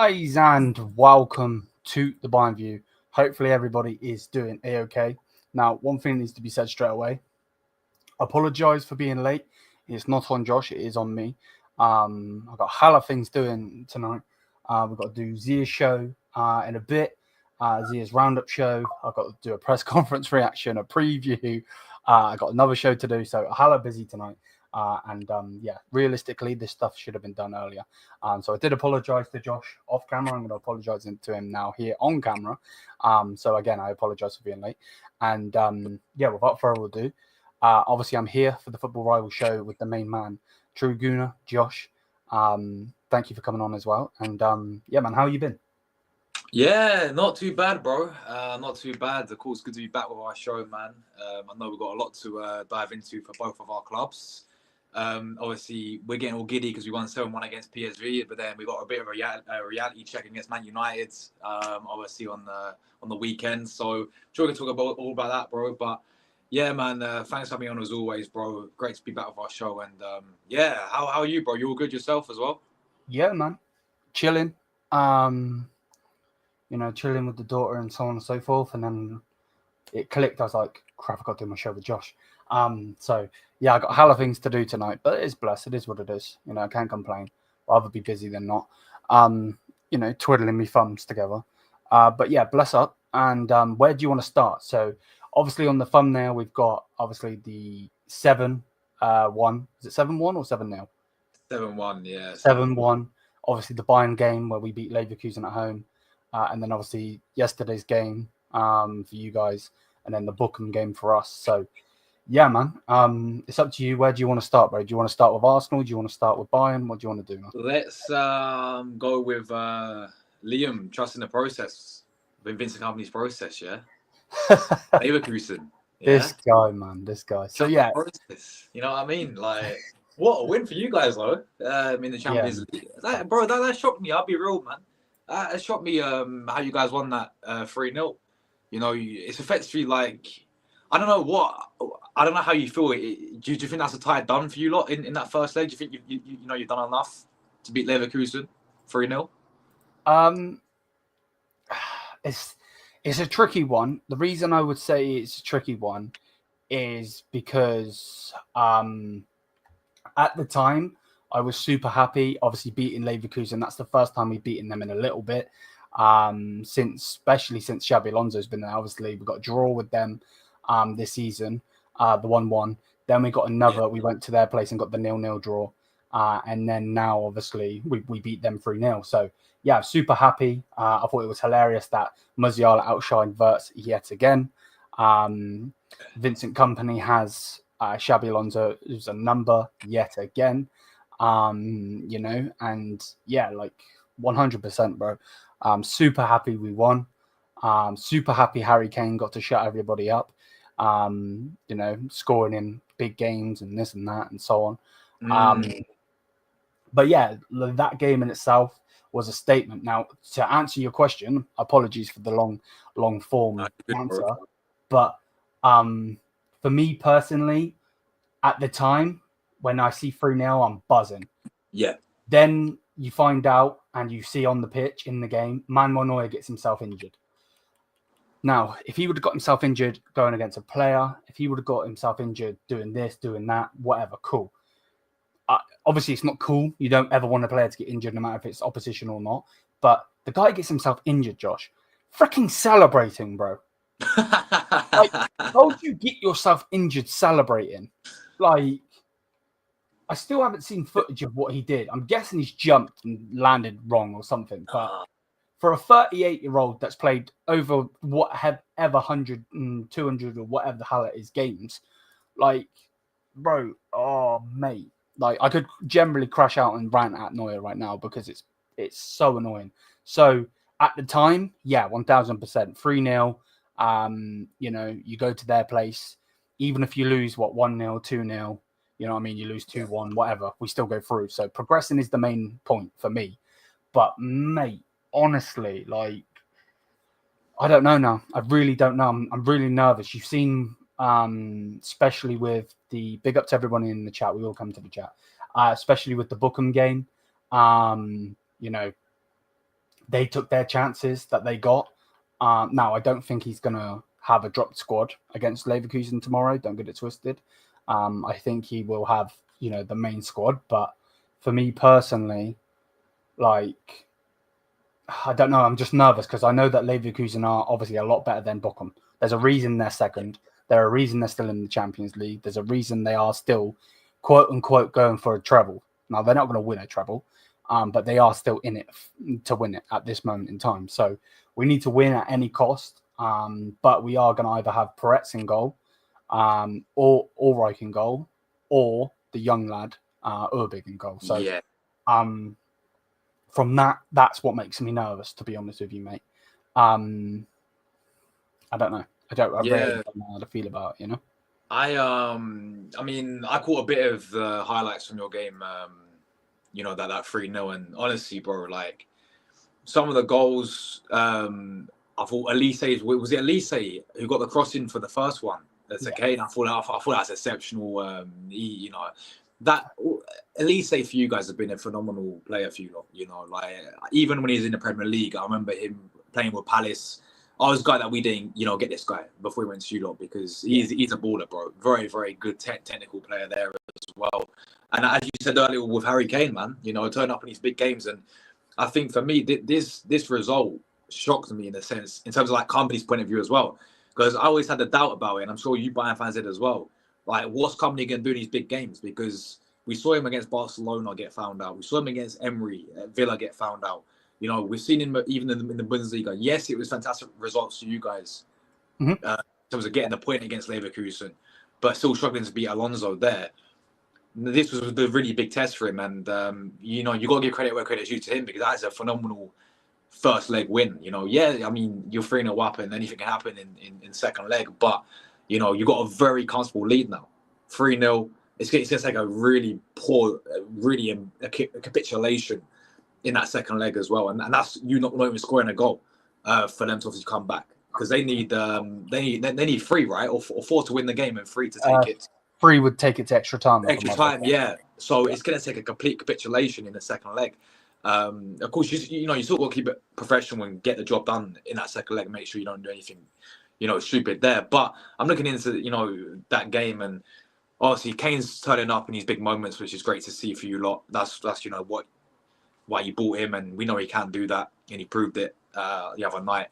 Guys, and welcome to the Bayern View. Hopefully everybody is doing A-okay. Now, one thing needs to be said straight away. Apologise for being late. It's not on Josh, it is on me. I've got a hell of things doing tonight. We've got to do Zia's show in a bit. Zia's roundup show. I've got to do a press conference reaction, a preview. I got another show to do, so a hell of busy tonight. Realistically, this stuff should have been done earlier. So I did apologise to Josh off camera. I'm going to apologise to him now here on camera. So again, I apologise for being late. And without further ado, obviously I'm here for the Football Rival show with the main man, True Gooner, Josh. Thank you for coming on as well. And man, how you been? Yeah, not too bad, bro. Not too bad. Of course, good to be back with our show, man. I know we've got a lot to dive into for both of our clubs. Obviously, we're getting all giddy because we won 7-1 against PSV, but then we got a bit of a reality check against Man United, obviously on the weekend. So, sure, we can talk all about that, bro. But yeah, man, thanks for having me on as always, bro. Great to be back with our show. And how are you, bro? You all good yourself as well? Yeah, man, chilling. Chilling with the daughter and so on and so forth. And then it clicked. I was like, crap, I got to do my show with Josh. I got a hell of things to do tonight, but it is blessed. It is what it is. I can't complain. Rather be busy than not. Twiddling me thumbs together. Bless up. And where do you want to start? So obviously on the thumbnail, we've got obviously the 7-1. Is it 7-1 or 7-0? 7-1, yeah. 7-1. Obviously the Bayern game where we beat Leverkusen at home. And then obviously yesterday's game for you guys. And then the Bochum game for us. So, yeah, man. It's up to you. Where do you want to start, bro? Do you want to start with Arsenal? Do you want to start with Bayern? What do you want to do, man? Let's go with Liam, trusting the process. The Vincent Company's process, yeah? Leverkusen. Yeah? This guy, man. This guy. So, yeah. Process. You know what I mean? Like, what a win for you guys, though. In the Champions League. That shocked me. I'll be real, man. It shocked me how you guys won that 3-0. It's effectively like, I don't know how you feel. Do you think that's a tie done for you lot in that first leg? Do you think you've done enough to beat Leverkusen 3-0? It's a tricky one. The reason I would say it's a tricky one is because at the time I was super happy, obviously beating Leverkusen. That's the first time we've beaten them in a little bit, especially since Xabi Alonso's been there. Obviously, we got a draw with them this season, the 1-1. Then we got another. We went to their place and got the 0-0 draw, and then now obviously we beat them 3-0. So yeah, super happy. I thought it was hilarious that Musiala outshined Wirtz yet again. Vincent Kompany has Xabi Alonso as a number yet again. And yeah, like 100%, bro. Super happy we won. Super happy Harry Kane got to shut everybody up. Scoring in big games and this and that and so on. But yeah, that game in itself was a statement. Now, to answer your question, apologies for the long form answer, but for me personally, at the time, when I see 3-0, I'm buzzing. Yeah. Then you find out and you see on the pitch in the game, Manuel Neuer gets himself injured. Now, if he would have got himself injured going against a player, if he would have got himself injured doing this, doing that, whatever, cool. Obviously, it's not cool. You don't ever want a player to get injured, no matter if it's opposition or not. But the guy gets himself injured, Josh. Freaking celebrating, bro. Like, how do you get yourself injured celebrating? Like, I still haven't seen footage of what he did. I'm guessing he's jumped and landed wrong or something. But for a 38-year-old that's played over whatever 100 and 200 or whatever the hell it is games, like, bro, oh, mate. Like, I could generally crash out and rant at Neuer right now because it's so annoying. So, at the time, yeah, 1,000%. 3-0, you go to their place. Even if you lose, 1-0, 2-0, you know what I mean? You lose 2-1, whatever. We still go through. So progressing is the main point for me. But, mate, honestly, like, I don't know now. I really don't know. I'm really nervous. You've seen, especially with the big up to everyone in the chat. We all come to the chat, especially with the Bochum game. they took their chances that they got. Now, I don't think he's going to have a dropped squad against Leverkusen tomorrow. Don't get it twisted. I think he will have, the main squad. But for me personally, like, I don't know. I'm just nervous because I know that Leverkusen are obviously a lot better than Bochum. There's a reason they're second. There's a reason they're still in the Champions League. There's a reason they are still, quote unquote, going for a treble. Now, they're not going to win a treble, but they are still in it to win it at this moment in time. So we need to win at any cost. But we are going to either have Peretz in goal, or Reich in goal, or the young lad, Urbig in goal. So, Yeah. From that's what makes me nervous, to be honest with you, mate. I don't know. I really don't know how to feel about it, I mean, I caught a bit of the highlights from your game, that 3-0, and honestly, bro, like, some of the goals, I thought Elise, was it Elise who got the crossing for the first one? That's okay. And I thought that's exceptional. That Elise for you guys have been a phenomenal player for you lot. Like, even when he's in the Premier League, I remember him playing with Palace. I was glad that we didn't, get this guy before we went to you lot, because he's a baller, bro. Very, very good technical player there as well. And as you said earlier with Harry Kane, man, turn up in these big games. And I think for me, this result shocked me in a sense, in terms of like company's point of view as well, because I always had a doubt about it, and I'm sure you Bayern fans did as well. Like, what's company going to do in these big games? Because we saw him against Barcelona get found out. We saw him against Emery at Villa get found out. We've seen him even in the Bundesliga. Yes, it was fantastic results for you guys in terms of getting the point against Leverkusen, but still struggling to beat Alonso there. This was the really big test for him, and you got to give credit where credit's due to him, because that's a phenomenal first leg win. I mean, you're 3-0 up and anything can happen in second leg, but you got a very comfortable lead now. 3-0. It's going to take a really poor, a capitulation in that second leg as well, and that's you not even scoring a goal for them to obviously come back, because they need 3, right, or 4 to win the game, and 3 to take it. 3 would take it to extra time. Yeah. So it's going to take a complete capitulation in the second leg. Of course, you still got to keep it professional and get the job done in that second leg. Make sure you don't do anything, stupid there. But I'm looking into that game, and obviously Kane's turning up in these big moments, which is great to see for you lot. That's why you bought him, and we know he can do that, and he proved it the other night.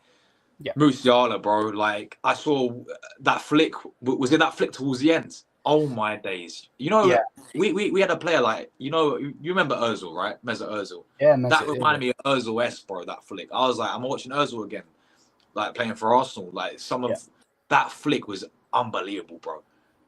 Yeah, Musiala, bro. Like, I saw that flick. Was it that flick towards the end? Oh my days! We had a player like you remember Özil, right? Mesut Özil. Yeah, that reminded me of Özil-esque, bro. That flick. I was like, I'm watching Özil again, like playing for Arsenal. Like, some of that flick was unbelievable, bro.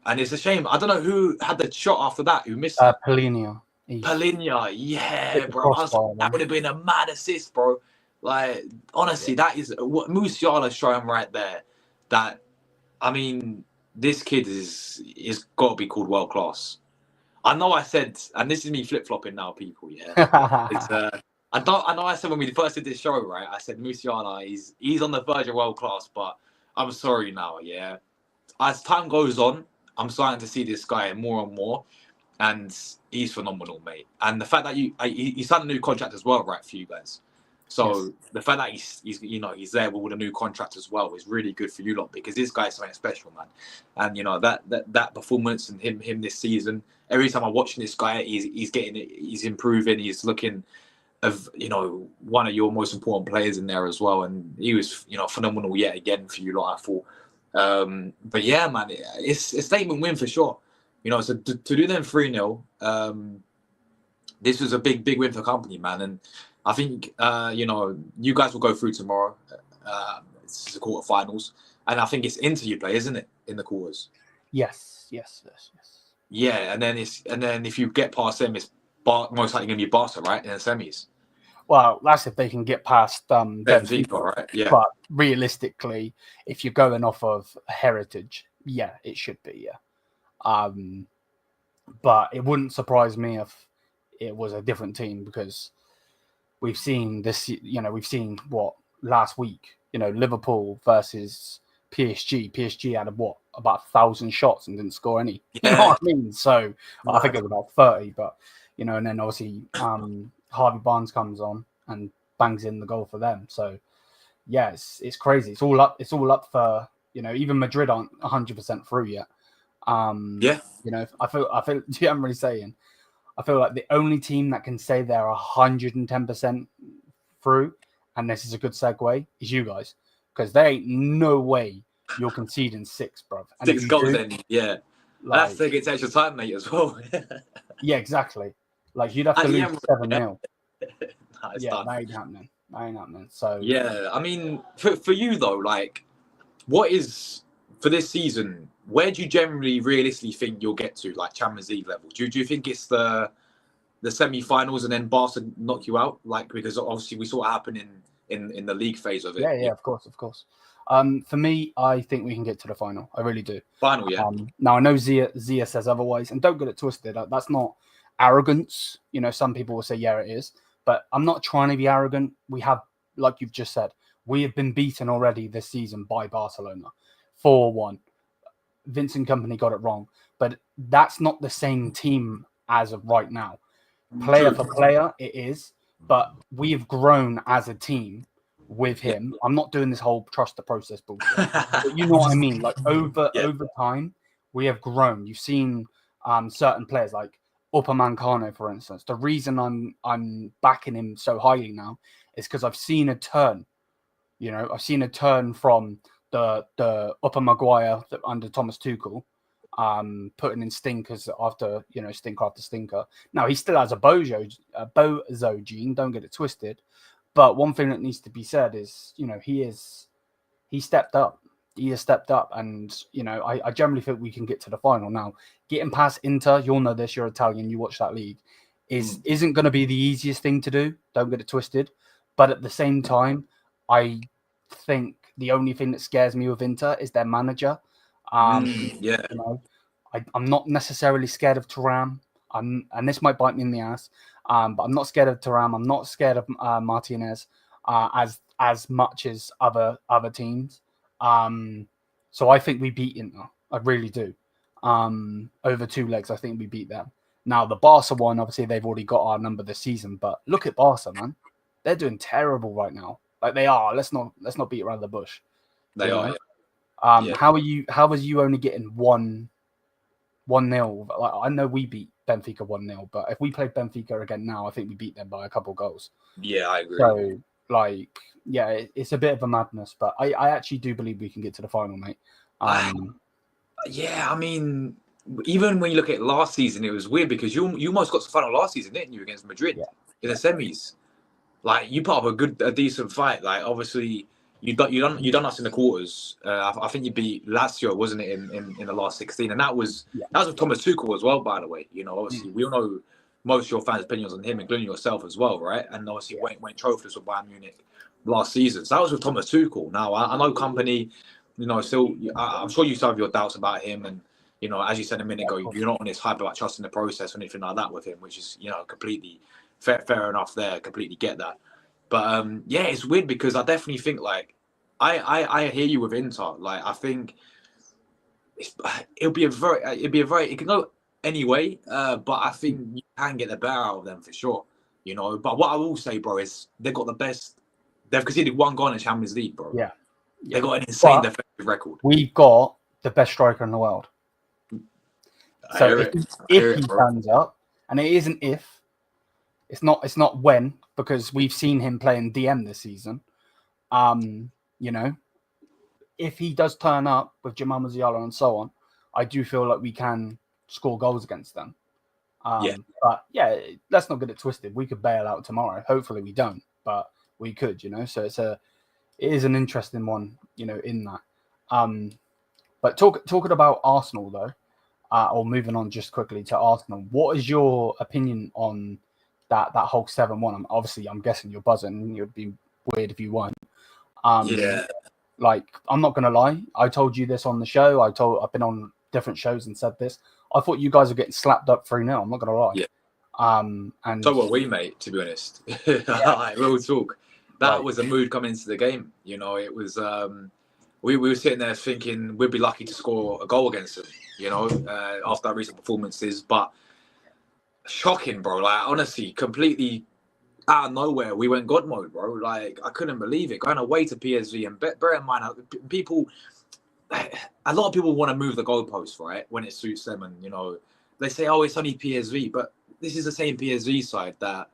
And it's a shame. I don't know who had the shot after that. Who missed it? Palhinha, yeah, bro. That would have been a mad assist, bro. Like, honestly, that is what Musiala's showing right there. That, I mean, this kid is got to be called world class. I know I said, and this is me flip flopping now, people. Yeah, I know I said when we first did this show, right? I said Musiala, he's on the verge of world class, but I'm sorry now. Yeah, as time goes on, I'm starting to see this guy more and more, and he's phenomenal, mate. And the fact that he signed a new contract as well, right, for you guys. So the fact that he's there with a new contract as well is really good for you lot, because this guy's something special, man. And that performance and him this season, every time I'm watching this guy, he's improving. He's looking of one of your most important players in there as well, and he was phenomenal yet again for you lot, I thought. But yeah, man, it's a statement win for sure. So to do them 3-0, this was a big win for company, man. And I think you guys will go through tomorrow. It's the quarterfinals, and I think it's Inter you play, isn't it, in the quarters? Yes. Yeah, and then if you get past them, it's most likely going to be Barca, right, in the semis. Well, that's if they can get past FIFA, right? Yeah. But realistically, if you're going off of heritage, yeah, it should be, yeah. But it wouldn't surprise me if it was a different team, because we've seen this, we've seen what last week, Liverpool versus PSG. PSG had about 1,000 shots and didn't score any. You know what I mean? So I think it was about 30, but and then obviously Harvey Barnes comes on and bangs in the goal for them. So yeah, it's crazy. It's all up for, even Madrid aren't 100% through yet. I feel I'm really saying, I feel like the only team that can say they're 110% through, and this is a good segue, is you guys, because there ain't no way you're conceding 6, bruv. And 6 goals, then that's to get extra time, mate, as well. Yeah, exactly. Like you'd have to lose 7-0. That ain't happening. So yeah, I mean, for you though, like, what is for this season? Where do you generally, realistically think you'll get to, like Champions League level? Do you think it's the semi-finals and then Barca knock you out? Like, because obviously we saw it happen in the league phase of it. Yeah, of course. For me, I think we can get to the final. I really do. Final, yeah. Now I know Zia says otherwise, and don't get it twisted. That's not arrogance. Some people will say, yeah, it is. But I'm not trying to be arrogant. We have, like you've just said, we have been beaten already this season by Barcelona 4-1. Vincent Kompany got it wrong, but that's not the same team as of right now. Player for player, it is, but we have grown as a team with him. I'm not doing this whole trust the process bullshit, but you know what I mean. Like over time, we have grown. You've seen certain players like Upamecano, for instance. The reason I'm backing him so highly now is because I've seen a turn. I've seen a turn from the Upper Maguire under Thomas Tuchel, putting in stinkers after stinker after stinker. Now he still has a bozo gene. Don't get it twisted. But one thing that needs to be said is, he stepped up. He has stepped up, and I generally think we can get to the final. Now, getting past Inter, you'll know this. You're Italian. You watch that league. Isn't going to be the easiest thing to do. Don't get it twisted. But at the same time, I think the only thing that scares me with Inter is their manager. I'm not necessarily scared of Thuram. And this might bite me in the ass. But I'm not scared of Thuram. I'm not scared of Martinez as much as other teams. So I think we beat Inter. I really do. Over 2 legs, I think we beat them. Now the Barca one, obviously they've already got our number this season. But look at Barca, man. They're doing terrible right now. Like they are. Let's not beat around the bush. They are. Yeah. How are you only getting 1-0? Like I know we beat Benfica 1-0, but if we played Benfica again now, I think we beat them by a couple goals. Yeah, I agree. So it's a bit of a madness, but I actually do believe we can get to the final, mate. I mean, even when you look at last season, it was weird because you almost got to the final last season, didn't you, against Madrid in the semis? Like you put up a decent fight. Like obviously you done us in the quarters. I think you beat Lazio, wasn't it, in the last 16, and that was with Thomas Tuchel as well, by the way. Obviously we all know most of your fans' opinions on him, including yourself as well, right? And obviously went trophyless with Bayern Munich last season. So that was with Thomas Tuchel. Now I know Kompany, still I'm sure you still have your doubts about him, and as you said a minute ago, you're not on this hype about trusting the process or anything like that with him, which is completely fair enough there. Completely get that. But it's weird because I definitely think like I hear you with Inter. Like I think it can go any way, but I think you can get the better out of them for sure. But what I will say, bro, is they've got the best. They've conceded 1 goal in the Champions League, bro. Yeah. They got an insane defensive record. We've got the best striker in the world. So if he stands up, and it isn't if, it's not when, because we've seen him playing DM this season. If he does turn up with Jamal Musiala and so on, I do feel like we can score goals against them. But let's not get it twisted. We could bail out tomorrow. Hopefully we don't, but we could, So it is an interesting one, in that. But talking about Arsenal though, or moving on just quickly to Arsenal, what is your opinion on that whole 7-1? I'm guessing you're buzzing. It would be weird if you weren't. Like, I'm not gonna lie. I told you this on the show. I've been on different shows and said this. I thought you guys were getting slapped up 3-0. I'm not gonna lie. Yeah. And so were we, mate. To be honest, real talk. That was the mood coming into the game. It was. We were sitting there thinking we'd be lucky to score a goal against them. After our recent performances, but shocking, bro. Like honestly, completely out of nowhere, we went God mode, bro. Like, I couldn't believe it. Going away to PSV, and bear in mind, people, a lot of people want to move the goalposts, right, when it suits them. And, you know, they say, oh, it's only PSV. But this is the same PSV side that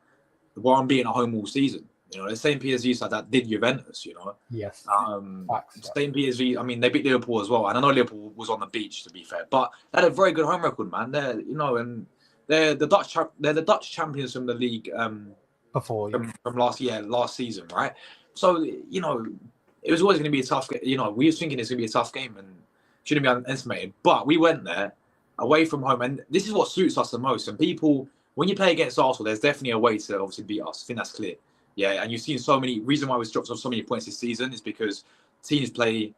were being at home all season. You know, the same PSV side that did Juventus, you know. Yes. Same PSV. I mean, they beat Liverpool as well. And I know Liverpool was on the beach, to be fair. But they had a very good home record, man. They're, you know, and they're the Dutch champions from the league Before from last season, right? So, you know, it was always going to be a tough game. You know, we were thinking it's going to be a tough game and shouldn't be underestimated. But we went there away from home. And this is what suits us the most. And people, when you play against Arsenal, there's definitely a way to obviously beat us. I think that's clear. Yeah, and you've seen so many. Reason why we've dropped off so many points this season is because teams play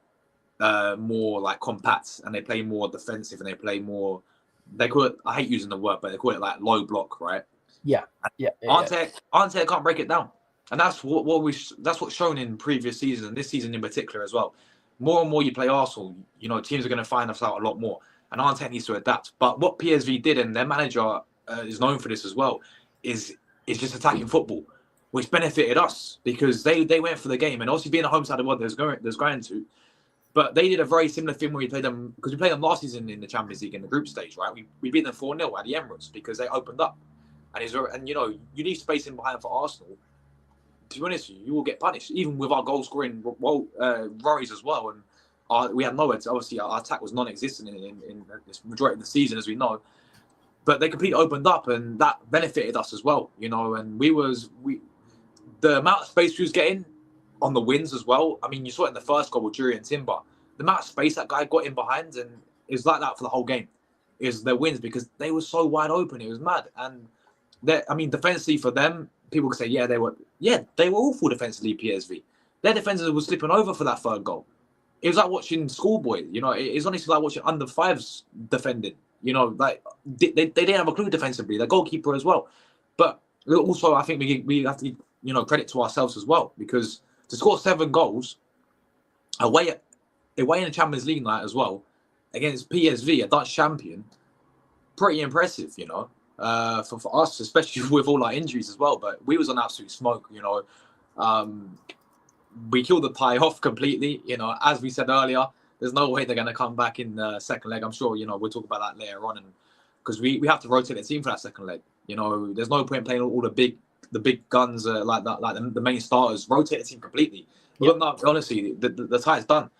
more like compact and they play more defensive and they play more. They call it. I hate using the word, but they call it like low block, right? Yeah. Arteta can't break it down, and that's that's what's shown in previous seasons and this season in particular as well. More and more you play Arsenal, you know, teams are going to find us out a lot more, and Arteta needs to adapt. But what PSV did, and their manager is known for this as well, is just attacking football, which benefited us because they went for the game. And obviously being a home side of what there's going to. But they did a very similar thing when we played them, because we played them last season in the Champions League in the group stage, right? We beat them 4-0 at the Emirates because they opened up. And you know, you leave space in behind for Arsenal. To be honest with you, you will get punished, even with our goal scoring worries as well. And we had nowhere to, obviously, our attack was non-existent in this majority of the season, as we know. But they completely opened up, and that benefited us as well, you know. And the amount of space we was getting on the wins as well. I mean, you saw it in the first goal with Julian Timber. The amount of space that guy got in behind, and it was like that for the whole game. Is their wins because they were so wide open. It was mad. And I mean, defensively for them, people could say, they were awful defensively. PSV, their defenders were slipping over for that third goal. It was like watching schoolboy. You know, it's honestly like watching under fives defending. You know, like they didn't have a clue defensively. Their goalkeeper as well. But also, I think we have to give, you know, credit to ourselves as well, because to score 7 goals away in the Champions League night as well against PSV, a Dutch champion, pretty impressive, you know, for us, especially with all our injuries as well. But we was on absolute smoke, you know. We killed the tie off completely, you know. As we said earlier, there's no way they're going to come back in the second leg. I'm sure, you know, we'll talk about that later on, and because we have to rotate the team for that second leg. You know, there's no point playing all the big guns like that, like the main starters. Rotate the team completely. Yep. But no, honestly, the tie's done.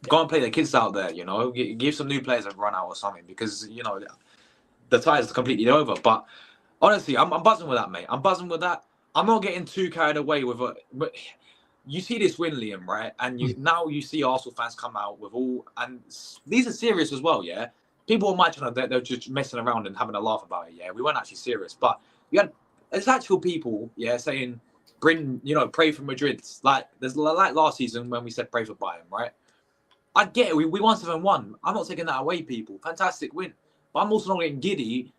Go and play the kids out there. You know, give some new players a run out or something, because you know the tie is completely over. But honestly, I'm buzzing with that, mate. I'm buzzing with that. I'm not getting too carried away with it. But you see this win, Liam, right? And now you see Arsenal fans come out with all, and these are serious as well, yeah. People might think that they're just messing around and having a laugh about it, yeah. We weren't actually serious, but you had there's actual people, yeah, saying pray for Madrid. Like there's like last season when we said pray for Bayern, right? I get it. We won 7-1. I'm not taking that away, people. Fantastic win, but I'm also not getting giddy.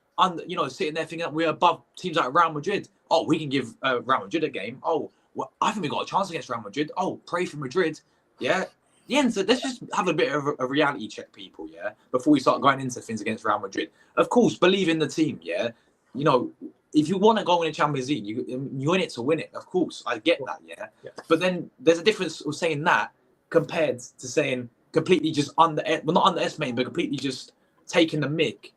Sitting there thinking that we're above teams like Real Madrid. Oh, we can give Real Madrid a game. Oh, well, I think we got a chance against Real Madrid. Oh, pray for Madrid. Yeah. Yeah, so let's just have a bit of a reality check, people, yeah, before we start going into things against Real Madrid. Of course, believe in the team, yeah. You know, if you want to go in a Champions League, you in it to win it. Of course, I get that, yeah. But then there's a difference of saying that compared to saying completely just not underestimating, but completely just taking the mick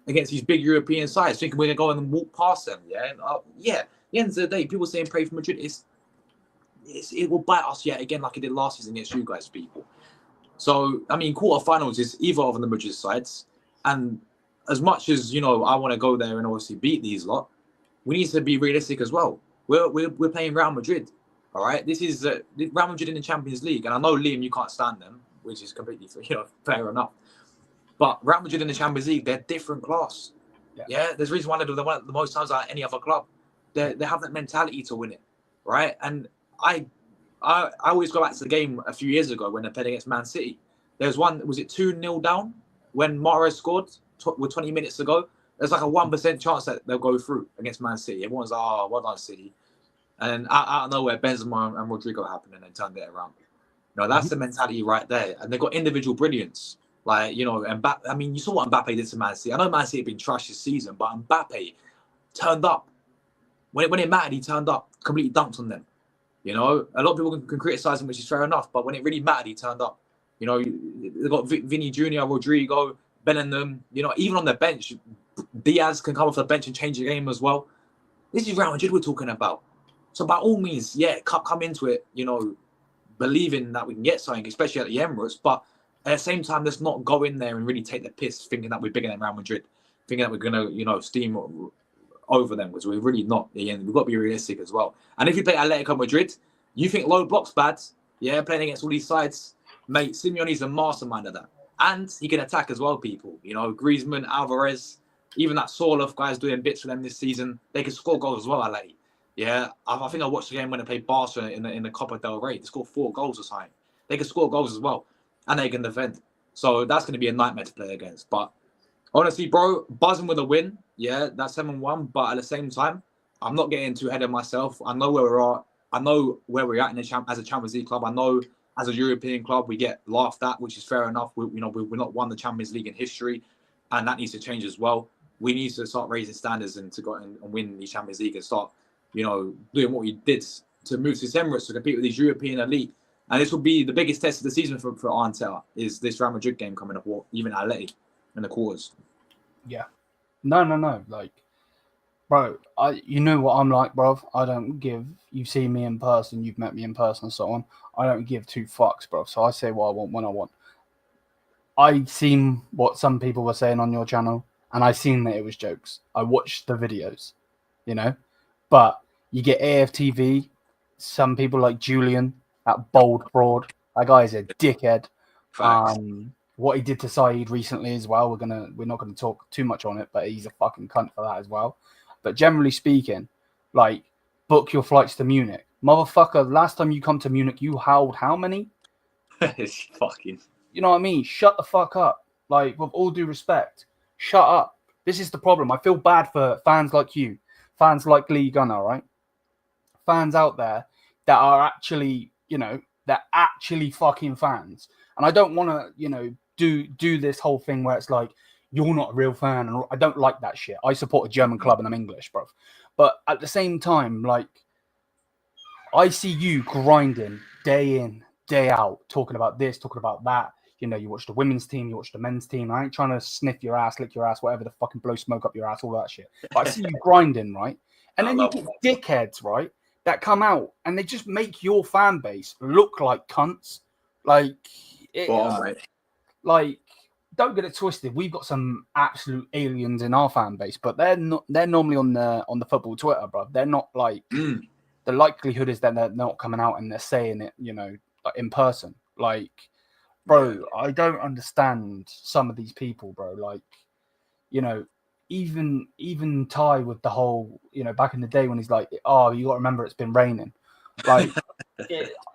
against these big European sides, thinking we're going to go and walk past them, yeah. And, at the end of the day, people saying pray for Madrid it will bite us yet again, like it did last season against you guys, people. So, I mean, quarterfinals is either of the Madrid sides. And as much as, you know, I want to go there and obviously beat these lot, we need to be realistic as well. We're playing Real Madrid, all right? This is Real Madrid in the Champions League. And I know, Liam, you can't stand them, which is completely, fair enough. But Real Madrid in the Champions League, they're different class. Yeah, there's a reason why they do the most times out of any other club. They have that mentality to win it, right? And I always go back to the game a few years ago when they played against Man City. There's one, was it 2-0 down when Mahrez scored with 20 minutes to go? There's like a 1% chance that they'll go through against Man City. Everyone's like, oh, well done, City. And out of nowhere, Benzema and Rodrigo happened and they turned it around. That's the mentality right there. And they've got individual brilliance. Like, Mbappe, I mean, you saw what Mbappe did to Man City. I know Man City have been trashed this season, but Mbappe turned up. when it mattered, he turned up, completely dunked on them. You know, a lot of people can criticize him, which is fair enough. But when it really mattered, he turned up. You know, they got Vinny Jr., Rodrigo, Bellingham. You know, even on the bench, Diaz can come off the bench and change the game as well. This is Real Madrid we're talking about. So by all means, yeah, come into it, you know, believing that we can get something, especially at the Emirates. But at the same time, let's not go in there and really take the piss, thinking that we're bigger than Real Madrid, thinking that we're gonna, you know, steam over them, because we're really not. We've got to be realistic as well. And if you play Atletico Madrid, you think low block's bad, yeah, playing against all these sides, mate, Simeone's a mastermind of that. And he can attack as well, people. You know, Griezmann, Alvarez, even that Sorloth guy's doing bits for them this season. They can score goals as well, Atleti. Yeah, I think I watched the game when they played Barca in the Copa del Rey. They scored 4 goals or something. They can score goals as well. And they can defend. So that's going to be a nightmare to play against. But honestly, bro, buzzing with a win. Yeah, that's 7-1. But at the same time, I'm not getting too ahead of myself. I know where we're at. I know where we're at as a Champions League club. I know as a European club, we get laughed at, which is fair enough. We're not won the Champions League in history. And that needs to change as well. We need to start raising standards and to go and win the Champions League and start, you know, doing what we did to move to Emirates to compete with these European elite. And this will be the biggest test of the season for Arteta, is this Real Madrid game coming up, or even Atleti in the quarters. Yeah. No. Like, bro, you know what I'm like, bro. I don't give. You've seen me in person. You've met me in person and so on. I don't give 2 fucks, bro. So I say what I want when I want. I seen what some people were saying on your channel, and I seen that it was jokes. I watched the videos, you know. But you get AFTV, some people like Julian, that bold fraud. That guy is a dickhead. What he did to Said recently as well, we're not gonna talk too much on it, but he's a fucking cunt for that as well. But generally speaking, like, book your flights to Munich. Motherfucker, last time you come to Munich, you howled how many? It's fucking... You know what I mean? Shut the fuck up. Like, with all due respect, shut up. This is the problem. I feel bad for fans like you, fans like Lee Gunner, right? Fans out there that are actually, you know, they're actually fucking fans. And I don't want to, you know, do this whole thing where it's like, you're not a real fan. And I don't like that shit. I support a German club and I'm English, bro. But at the same time, like, I see you grinding day in, day out, talking about this, talking about that. You know, you watch the women's team, you watch the men's team. I ain't trying to sniff your ass, lick your ass, whatever the fucking blow smoke up your ass, all that shit. But I see you grinding, right? And then you get dickheads, right, that come out and they just make your fan base look like cunts. Like, like, don't get it twisted. We've got some absolute aliens in our fan base, but they're not. They're normally on the football Twitter, bro. They're not like. The likelihood is that they're not coming out and they're saying it, you know, in person. Like, bro, I don't understand some of these people, bro. Like, you know, even Ty with the whole, you know, back in the day when he's like, oh, you got to remember it's been raining. Like,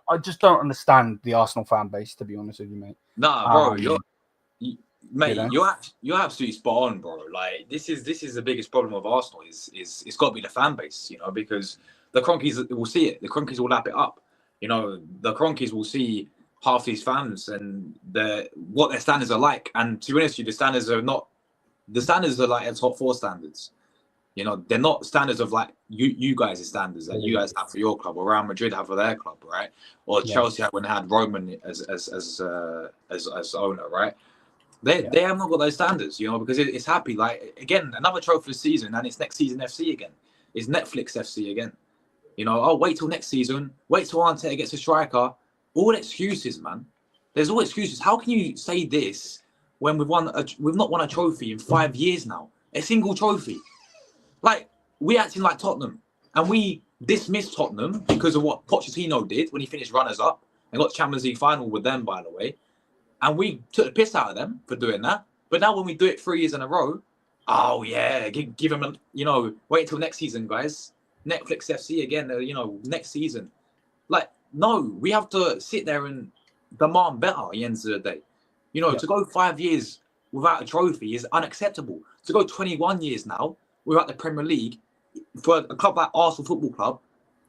I just don't understand the Arsenal fan base, to be honest with you, mate. Nah, bro, you're absolutely spot on, bro. Like, this is the biggest problem of Arsenal is it's got to be the fan base, you know, because the Cronkies will see it. The Cronkies will lap it up. You know, the Cronkies will see half these fans and what their standards are like. And to be honest with you, the standards are like a top 4 standards. You know, they're not standards of like you guys' standards that you guys have for your club, or Real Madrid have for their club, right? Or Chelsea had when they had Roman as owner, right? They have not got those standards, you know, because it's happy. Like, again, another trophy this season, and it's next season FC again. It's Netflix FC again. You know, oh, wait till next season. Wait till Arteta gets a striker. All excuses, man. There's all excuses. How can you say this when we've not won a trophy in 5 years now? A single trophy. Like, we're acting like Tottenham. And we dismissed Tottenham because of what Pochettino did when he finished runners-up and got the Champions League final with them, by the way. And we took the piss out of them for doing that. But now when we do it 3 years in a row, oh, yeah, give them, you know, wait until next season, guys. Netflix FC again, you know, next season. Like, no, we have to sit there and demand better at the end of the day. You know, to go 5 years without a trophy is unacceptable. To go 21 years now without the Premier League, for a club like Arsenal Football Club,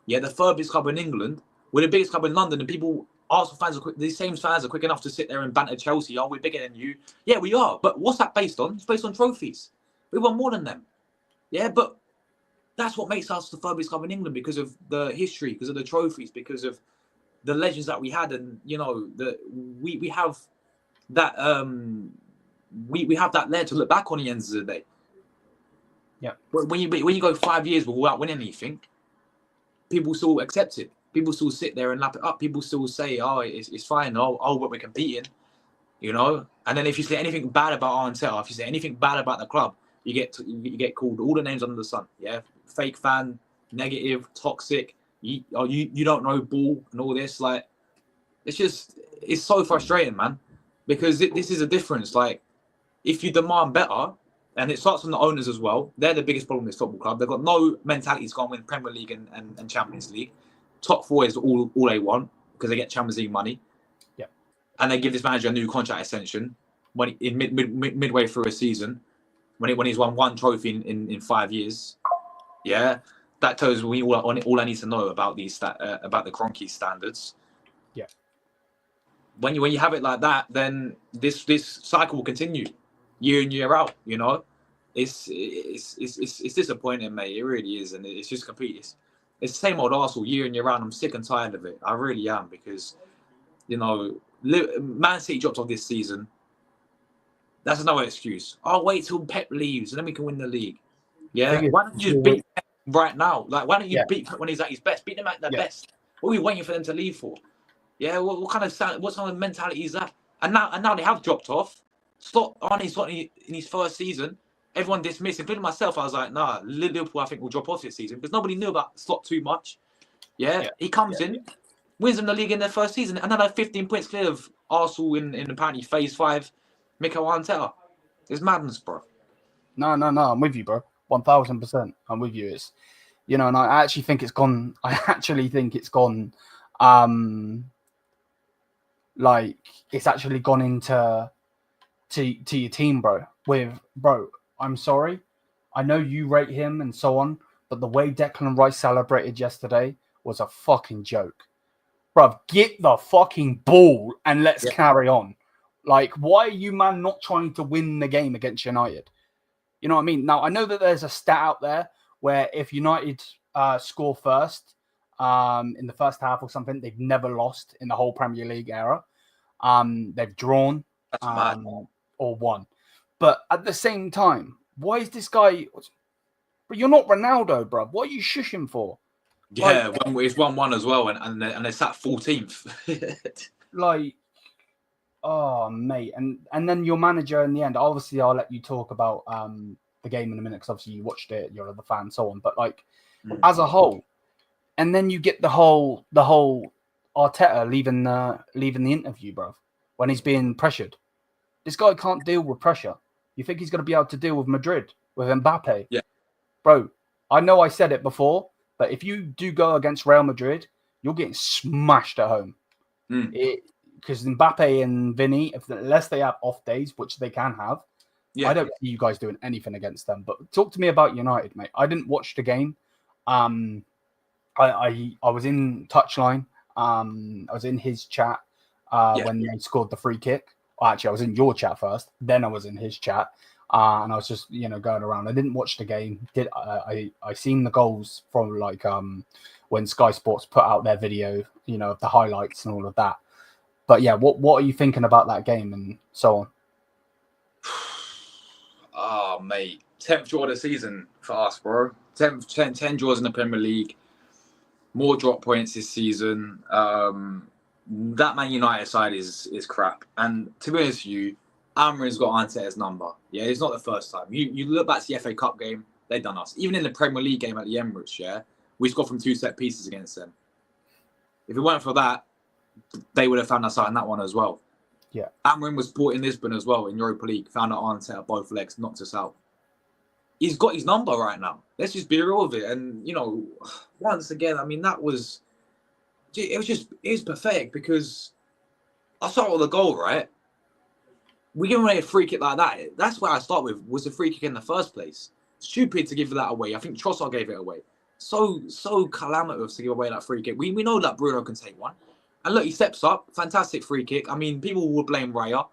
the third biggest club in England, we're the biggest club in London, and people, Arsenal fans are quick, these same fans are quick enough to sit there and banter Chelsea. Oh, we're bigger than you. Yeah, we are. But what's that based on? It's based on trophies. We won more than them. Yeah, but That's what makes us the third biggest club in England, because of the history, because of the trophies, because of the legends that we had, and you know, we have that we have that there to look back on at the end of the day. Yeah. When you go 5 years without winning anything, people still accept it. People still sit there and lap it up. People still say, "Oh, it's fine. Oh, but we're competing," you know. And then if you say anything bad about Arteta, if you say anything bad about the club, you get called all the names under the sun. Yeah, fake fan, negative, toxic. You don't know ball and all this. Like, it's so frustrating, man, because this is a difference. Like, if you demand better, and it starts from the owners as well. They're the biggest problem in this football club. They've got no mentality to go and win Premier League and Champions League. Top four is all they want, because they get Champions League money. Yeah. And they give this manager a new contract extension when in midway through a season, when he's won one trophy in 5 years. Yeah, that tells me all I need to know about about the Kroenke standards. Yeah. When you have it like that, then this cycle will continue year in, year out. You know, it's disappointing, mate. It really is, and it's just complete. It's the same old Arsenal year in, year out. I'm sick and tired of it. I really am, because, you know, Man City dropped off this season. That's another excuse. I'll wait till Pep leaves and then we can win the league. Yeah, why don't you just beat Pep right now? Like, why don't you beat Pep when he's at his best? Beat them at their best. What are we waiting for them to leave for? Yeah, what kind of mentality is that? And now they have dropped off. Arnie's got in his first season. Everyone dismissed, including myself. I was like, nah, Liverpool, I think, will drop off this season, because nobody knew about Slot too much. Yeah. He comes in, wins them the league in their first season, and then they're 15 points clear of Arsenal in apparently phase 5. Mikel Arteta. It's madness, bro. No, I'm with you, bro. 1000%. I'm with you. It's, you know, and I actually think it's gone. Like, it's actually gone into your team, bro. I'm sorry. I know you rate him and so on, but the way Declan Rice celebrated yesterday was a fucking joke. Bruv, get the fucking ball and let's carry on. Like, why are you, man, not trying to win the game against United? You know what I mean? Now, I know that there's a stat out there where if United score first in the first half or something, they've never lost in the whole Premier League era. They've drawn or won. But at the same time, why is this guy... But you're not Ronaldo, bro. What are you shushing for? Yeah, like, it's 1-1 as well, and they sat 14th. Like... Oh, mate. And then your manager in the end, obviously I'll let you talk about the game in a minute, because obviously you watched it, you're the fan, so on. But like, as a whole, and then you get the whole Arteta leaving the interview, bro, when he's being pressured. This guy can't deal with pressure. You think he's going to be able to deal with Madrid, with Mbappe? Yeah. Bro, I know I said it before, but if you do go against Real Madrid, you're getting smashed at home. Because Mbappe and Vinny, unless they have off days, which they can have, I don't see you guys doing anything against them. But talk to me about United, mate. I didn't watch the game. I was in touchline. I was in his chat when they scored the free kick. Well, actually, I was in your chat first. Then I was in his chat. And I was just, going around. I didn't watch the game. I seen the goals from like when Sky Sports put out their video, of the highlights and all of that. But yeah, what are you thinking about that game and so on? Oh, mate. 10th draw of the season for us, bro. 10 draws in the Premier League. More drop points this season. That Man United side is crap. And to be honest with you, Amorim's got Arteta's number. Yeah, it's not the first time. You look back to the FA Cup game, they've done us. Even in the Premier League game at the Emirates, we scored from 2 set pieces against them. If it weren't for that, they would have found us out in that one as well. Yeah. Amorim was brought in Lisbon as well in Europa League, found out Arteta both legs, knocked us out. He's got his number right now. Let's just be real with it. And, once again, I mean, it was pathetic, because I saw the goal, right? We give away a free kick like that. That's where I start with, was the free kick in the first place. Stupid to give that away. I think Trossard gave it away. So calamitous to give away that free kick. We know that Bruno can take one. And look, he steps up. Fantastic free kick. I mean, people will blame Raya.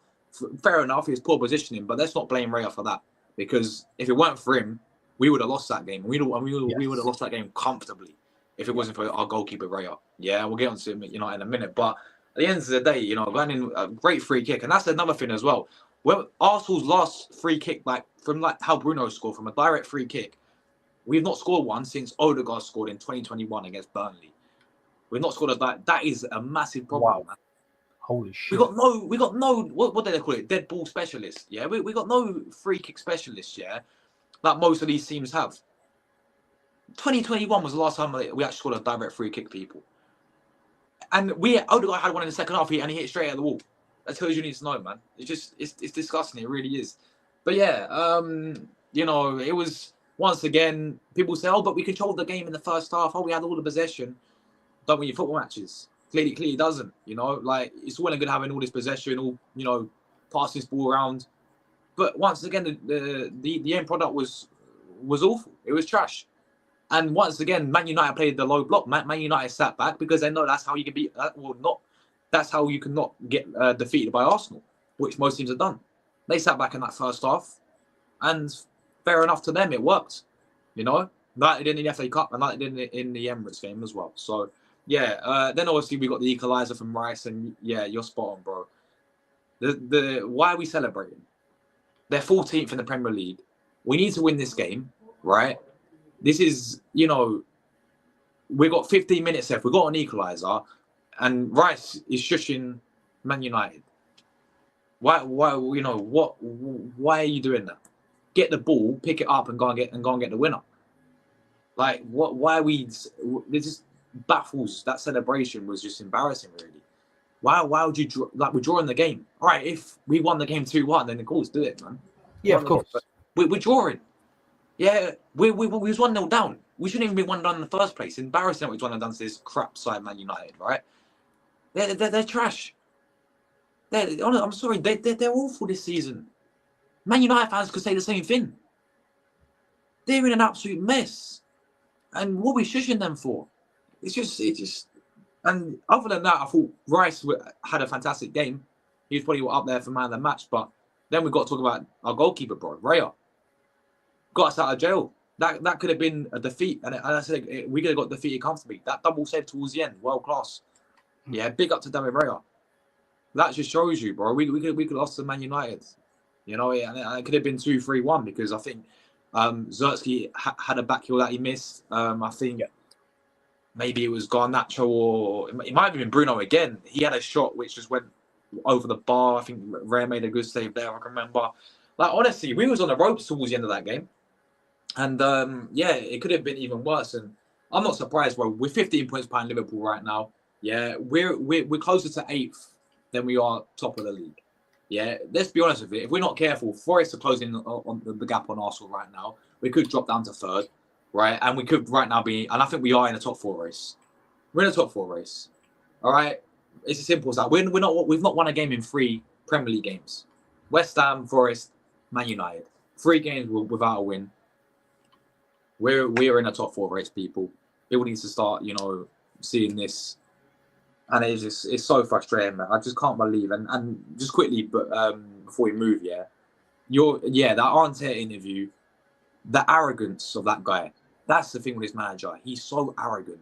Fair enough, he was poor positioning, but let's not blame Raya for that. Because if it weren't for him, we would have lost that game. We would have lost that game comfortably if it wasn't for our goalkeeper Raya. Yeah, we'll get on to him, in a minute. But at the end of the day, going in a great free kick, and that's another thing as well. Well, Arsenal's last free kick, from how Bruno scored from a direct free kick, we've not scored one since Odegaard scored in 2021 against Burnley. We've not scored that is a massive problem, man. Holy shit. We got no what do they call it? Dead ball specialists. Yeah, we got no free kick specialists, yeah, like most of these teams have. 2021 was the last time we actually scored a direct free kick, people. And Odegaard had one in the second half, and he hit straight at the wall. That tells you need to know, man. It's disgusting. It really is. But yeah, it was, once again, people say, oh, but we controlled the game in the first half. Oh, we had all the possession. Don't win your football matches. Clearly doesn't. It's well and good having all this possession, all passing this ball around. But once again, the end product was awful. It was trash. And once again, Man United played the low block. Man United sat back because they know that's how you can beat. That's how you cannot get defeated by Arsenal, which most teams have done. They sat back in that first half, and fair enough to them, it worked. Like they did in the FA Cup, and like they did in the Emirates game as well. So yeah, then obviously we got the equaliser from Rice, and yeah, you're spot on, bro. Why are we celebrating? They're 14th in the Premier League. We need to win this game, right? This is, we got 15 minutes left. We got an equaliser, and Rice is shushing Man United. Why are you doing that? Get the ball, pick it up, and go and get the winner. Like, what? Why are we? It just baffles. That celebration was just embarrassing, really. Why would you we're drawing the game? All right, if we won the game 2-1, then of course do it, man. Yeah, of course. We're drawing. Yeah, we was 1-0 down. We shouldn't even be 1 down in the first place. Embarrassing that we've 1 down to this crap side, Man United, right? They're trash. I'm sorry, they're awful this season. Man United fans could say the same thing. They're in an absolute mess. And what are we shushing them for? It just. And other than that, I thought Rice had a fantastic game. He was probably up there for man of the match. But then we've got to talk about our goalkeeper, bro, Raya. Got us out of jail. That could have been a defeat. And I said we could have got defeated comfortably. That double save towards the end, world class. Yeah, big up to David Raya. That just shows you, bro. We could have lost to Man United. And it could have been 2-3-1 because I think Zertsky had a back heel that he missed. I think maybe it was Garnacho or it might have been Bruno again. He had a shot which just went over the bar. I think Raya made a good save there. I can remember. Like, honestly, we was on the ropes towards the end of that game. And yeah, it could have been even worse. And I'm not surprised, bro. We're 15 points behind Liverpool right now. Yeah, we're closer to 8th than we are top of the league. Yeah, let's be honest with it. If we're not careful, Forest are closing on the gap on Arsenal right now. We could drop down to 3rd, right? And we could right now be, and I think we are in the top 4 race. We're in the top 4 race. All right, it's as simple as that. We've not won a game in 3 Premier League games. West Ham, Forest, Man United. 3 games without a win. We're in the top 4 race, people. People need to start, seeing this. And it's so frustrating, man. I just can't believe. And just quickly, but before we move, that Arteta interview, the arrogance of that guy. That's the thing with his manager. He's so arrogant.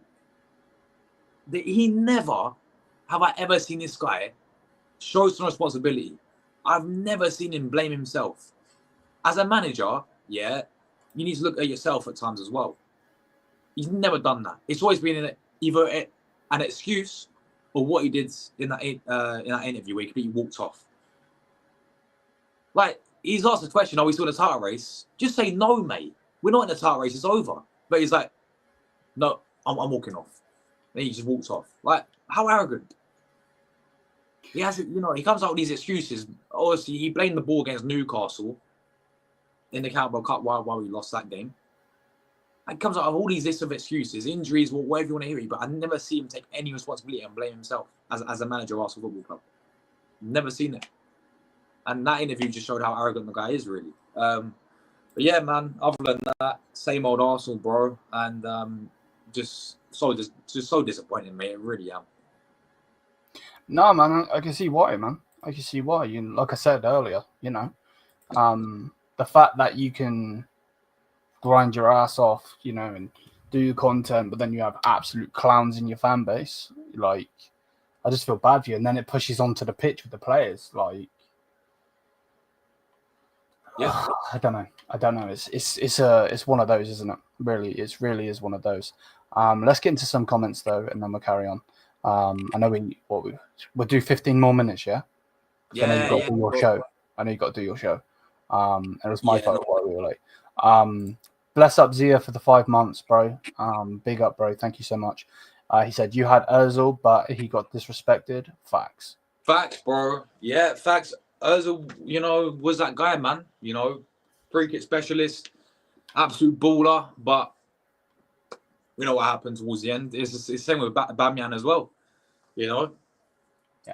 He never have I ever seen this guy show some responsibility. I've never seen him blame himself. As a manager, you need to look at yourself at times as well. He's never done that. It's always been either an excuse or what he did in that interview where he completely walked off. Like, he's asked the question, are we still in the title race? Just say no, mate. We're not in the title race, it's over. But he's like, no, I'm walking off. Then he just walks off. Like, how arrogant. He has, he comes out with these excuses. Obviously, he blamed the ball against Newcastle in the Carabao Cup while we lost that game. And comes out of all these lists of excuses, injuries, whatever you want to hear. But I never see him take any responsibility and blame himself as a manager of Arsenal Football Club. Never seen it. And that interview just showed how arrogant the guy is, really. But yeah, man, other than that, same old Arsenal, bro. And just so disappointing, mate. It really am. No, man, I can see why, man. I can see why. Like I said earlier, the fact that you can grind your ass off, you know, and do your content, but then you have absolute clowns in your fan base. Like, I just feel bad for you. And then it pushes onto the pitch with the players. Like, Yeah. I don't know. It's one of those, isn't it? Really, it really is one of those. Let's get into some comments though, and then we'll carry on. I know we'll do 15 more minutes, yeah. I know you got to do your show. I know you got to do your show. And it was my fault why we were late. Bless up Zia for the 5 months, bro. Big up, bro. Thank you so much. He said you had Ozil, but he got disrespected. Facts. Facts, bro. Yeah, facts. Ozil, you know, was that guy, man. You know, free kick specialist, absolute baller. But you know what happened towards the end? It's the same with Bamian as well. You know,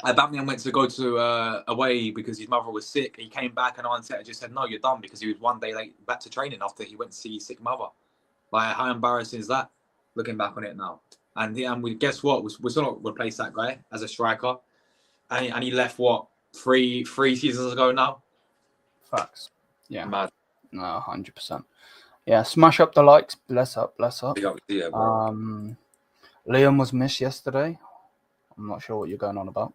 Bamian went to go to away because his mother was sick. He came back and Arteta just said, "No, you're done," because he was one day late back to training after he went to see his sick mother. Like, how embarrassing is that? Looking back on it now, and we guess what? We still not replace that guy as a striker, and he left what? Three seasons ago now. Facts. Yeah. Mad. No, 100%. Yeah, smash up the likes. Bless up. Yeah, bro. Leon was missed yesterday. I'm not sure what you're going on about.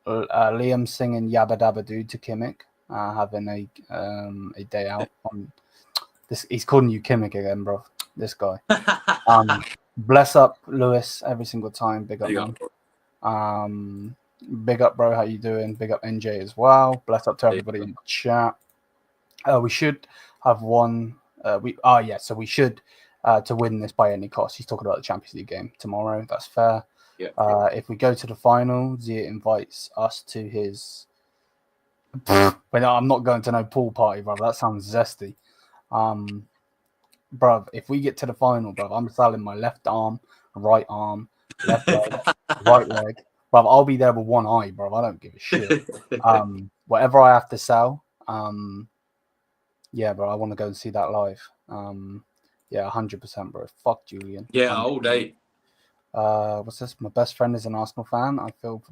Liam singing Yabba Dabba Doo to Kimmich, having a day out on this. He's calling you Kimmich again, bro. This guy. Bless up Lewis every single time. Big up, man. Big up, bro. How you doing? Big up NJ as well. Bless up to everybody in the chat. We should have won. So we should to win this by any cost. He's talking about the Champions League game tomorrow. That's fair. Yeah. If we go to the final, Zia invites us to his. But no, I'm not going to no pool party, bro. That sounds zesty. Bruv, if we get to the final, bruv, I'm selling my left arm, left leg, right leg. Bruv, I'll be there with one eye, bruv. I don't give a shit. Whatever I have to sell, yeah, bro, I want to go and see that live. 100%, bro. Fuck Julian. Yeah, all day. What's this? My best friend is an Arsenal fan. I feel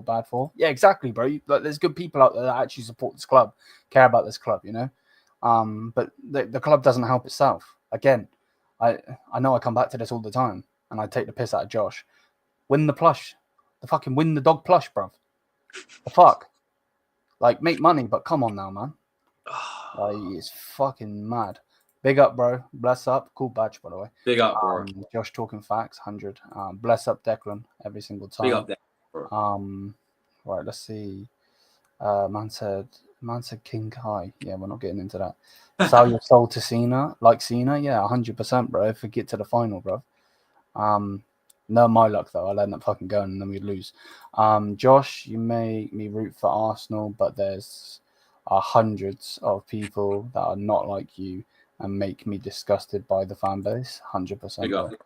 bad for. Yeah, exactly, bro. Like, there's good people out there that actually support this club, care about this club, you know. But the club doesn't help itself. Again, I know I come back to this all the time, and I take the piss out of Josh. Win the plush, fucking win the dog plush, bro. The fuck, like, make money, but come on now, man. Like, it's fucking mad. Big up, bro. Bless up. Cool badge, by the way. Big up, bro. Josh talking facts, 100. Bless up, Declan, every single time. Big up, Declan, bro. Right, let's see. Man said King Kai. Yeah, we're not getting into that. Sell your soul to Cena, like Cena. Yeah, 100%, bro. If we get to the final, bro. No, my luck though. I'll end up fucking going and then we lose. Josh, you make me root for Arsenal, but there's hundreds of people that are not like you and make me disgusted by the fan base. 100%.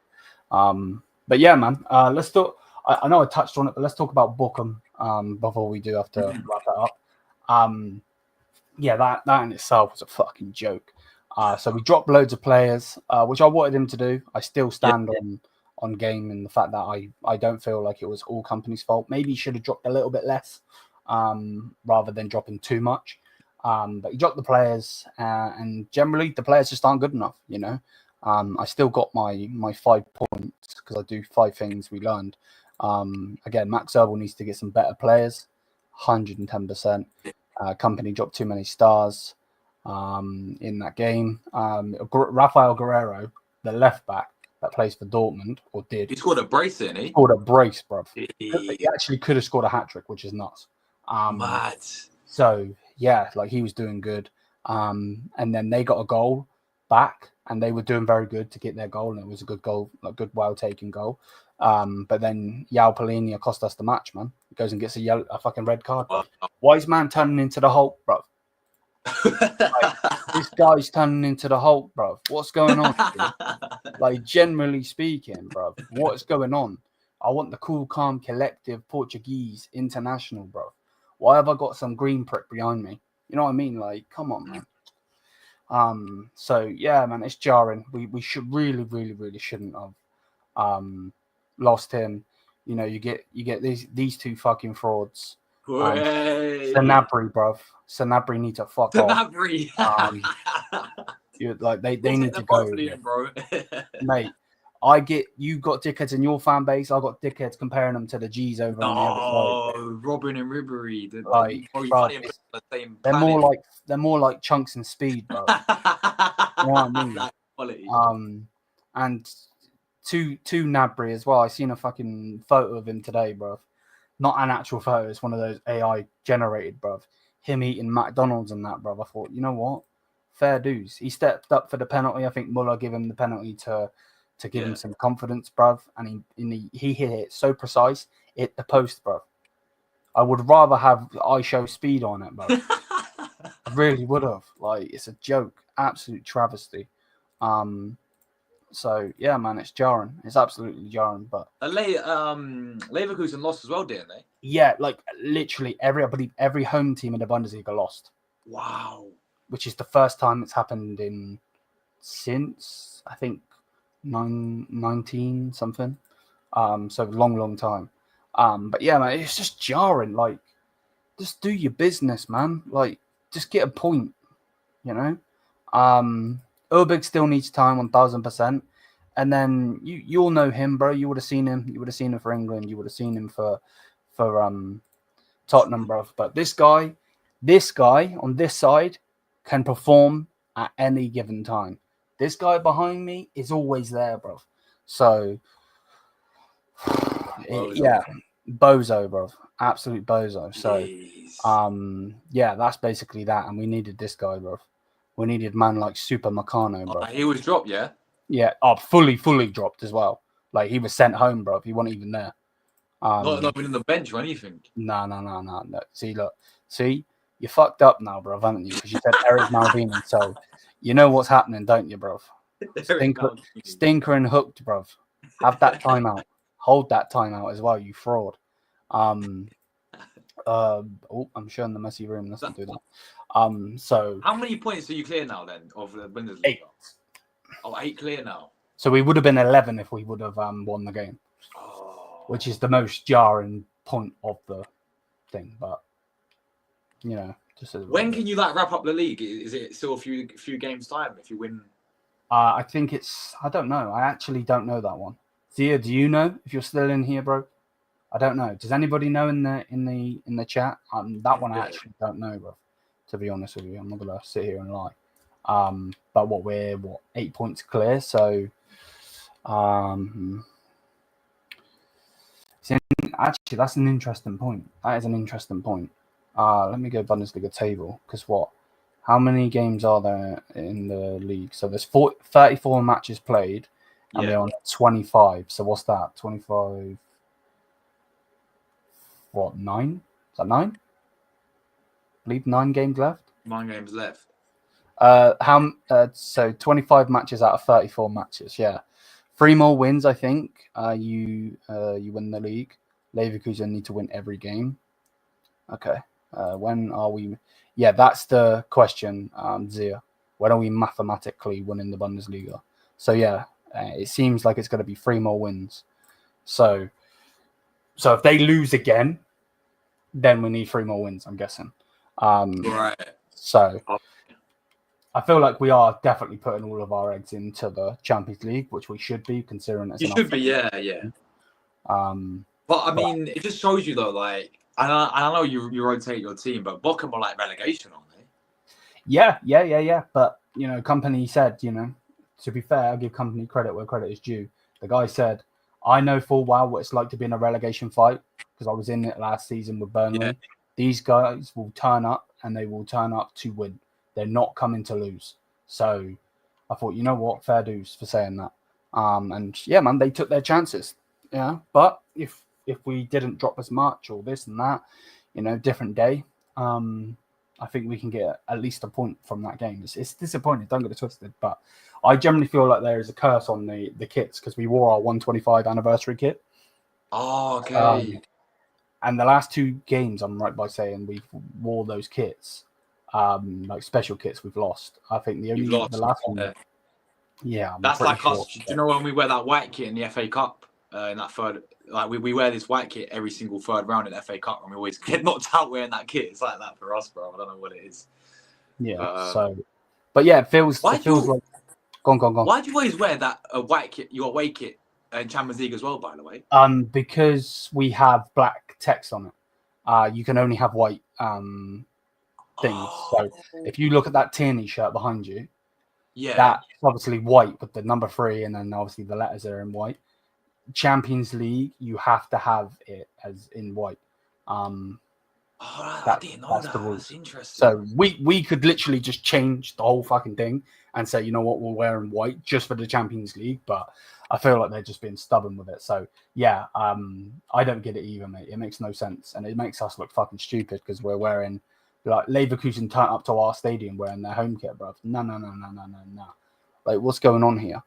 But yeah, man. Let's talk. I know I touched on it, but let's talk about Bookham before we do have to wrap that up. Yeah, that in itself was a fucking joke. So we dropped loads of players, which I wanted him to do. I still stand on game and the fact that I don't feel like it was all company's fault. Maybe he should have dropped a little bit less rather than dropping too much. But he dropped the players, and generally the players just aren't good enough, you know. I still got my 5 points because I do 5 things we learned. Again, Max Earl needs to get some better players, 110%. Company dropped too many stars in that game. Rafael Guerrero, the left back that plays for Dortmund, or did. He scored a brace, didn't he? Scored a brace, bro. He actually could have scored a hat-trick, which is nuts. Mad. So, yeah, like, he was doing good. And then they got a goal back, and they were doing very good to get their goal, and it was a good goal, a good, well-taken goal. But then Yao Polini cost us the match, man. He goes and gets a fucking red card. Why is man turning into the Hulk, bro? Like, this guy's turning into the Hulk, bro. What's going on? Like, generally speaking, bro, what's going on? I want the cool, calm, collective Portuguese international, bro. Why have I got some green prick behind me? You know what I mean? Like, come on, man. So yeah, man, it's jarring. We should really shouldn't have lost him. You know, you get these 2 fucking frauds. Sanabria, bruv. Sanabria needs to fuck off. You like they We'll need take to them go, both, Leon, bro. mate. You got dickheads in your fan base. I got dickheads comparing them to the G's over on the other side. No, Robin and Ribery. Like, Bro, you bro, can't even put them on the same they're planet. more like chunks and speed, bro. You know what I mean? That quality. And to Nabry as well. I seen a fucking photo of him today, bro. Not an actual photo. It's one of those AI generated, bro. Him eating McDonald's and that, bro. I thought, you know what? Fair dues. He stepped up for the penalty. I think Muller gave him the penalty to give him some confidence, bruv. And he hit it so precise, hit the post, bruv. I would rather have I show speed on it, bruv. I really would have. Like, it's a joke. Absolute travesty. So yeah, man, it's jarring. It's absolutely jarring. But Leverkusen lost as well, didn't they? yeah, like literally I believe every home team in the Bundesliga lost. Wow. Which is the first time it's happened since I think 19 something. So long time. But yeah, man, it's just jarring. Like, just do your business, man. Like, just get a point, you know. Urbig still needs time, 1000%. And then you all know him, bro. You would have seen him. You would have seen him for England. You would have seen him for Tottenham, bro. But this guy on this side can perform at any given time. This guy behind me is always there, bro. So yeah, bozo, bro. Absolute bozo. So yeah, that's basically that. And we needed this guy, bro. We needed man like Super Meccano, bro. He was dropped, yeah? Yeah, fully dropped as well. Like, he was sent home, bro. He wasn't even there. Not even on the bench or anything. No. See, you fucked up now, bro, haven't you? Because you said Eric Malvini. So you know what's happening, don't you, bro? Stinker and hooked, bro. Have that timeout. Hold that timeout as well, you fraud. I'm showing the messy room. Let's not do that. So how many points are you clear now then of the Bundesliga? 8. 8 clear now. So we would have been 11 if we would have won the game, which is the most jarring point of the thing. But you know, just when can you wrap up the league? Is it still a few games time if you win? I think it's. I don't know. I actually don't know that one. Zia, do you know if you're still in here, bro? I don't know. Does anybody know in the chat? That one I actually don't know, bro. To be honest with you, I'm not gonna sit here and lie. But we're 8 points clear, so actually that's an interesting point. That is an interesting point. Let me go Bundesliga table, because how many games are there in the league? So there's 34 matches played, and we're on 25. So what's that? 25. What, 9? Is that 9? I believe 9 games left. 9 games left. So 25 matches out of 34 matches. Yeah, 3 more wins. I think you win the league. Leverkusen need to win every game. Okay. When are we? Yeah, that's the question, Zia. When are we mathematically winning the Bundesliga? So yeah, it seems like it's going to be 3 more wins. So if they lose again, then we need 3 more wins, I'm guessing. Right. So I feel like we are definitely putting all of our eggs into the Champions League, which we should be, considering it's. You should be, yeah. But I mean, it just shows you though, like, I know you rotate your team, but Bochum are like relegation, aren't they? Yeah. But Company said, to be fair, I give Company credit where credit is due. The guy said, I know full well what it's like to be in a relegation fight, because I was in it last season with Burnley. Yeah. These guys will turn up, and they will turn up to win. They're not coming to lose. So I thought, you know what, fair dues for saying that. And yeah, man, they took their chances. Yeah, but if we didn't drop as much or this and that, different day, I think we can get at least a point from that game. It's disappointing, don't get it twisted, but I generally feel like there is a curse on the kits, because we wore our 125 anniversary kit. Oh, okay. And the last 2 games, I'm right by saying we've wore those kits, like special kits, we've lost. I think the last one. Yeah, that's like us. Do you know when we wear that white kit in the FA Cup in that third? Like we wear this white kit every single third round in the FA Cup, and we always get knocked out wearing that kit. It's like that for us, bro. I don't know what it is. Yeah. So But yeah, it feels like. Go on. Why do you always wear that white kit, your away kit, in Champions League as well? By the way. Because we have black text on it. You can only have white things. So if you look at that Tierney shirt behind you, that's obviously white with the number 3, and then obviously the letters are in white. Champions League, you have to have it as in white. I didn't know that. That's interesting. So we could literally just change the whole fucking thing and say, you know what, we're wearing white just for the Champions League, but I feel like they're just being stubborn with it. So yeah, I don't get it either, mate. It makes no sense, and it makes us look fucking stupid because we're wearing like Leverkusen turn up to our stadium wearing their home kit, bro. No. Like, what's going on here?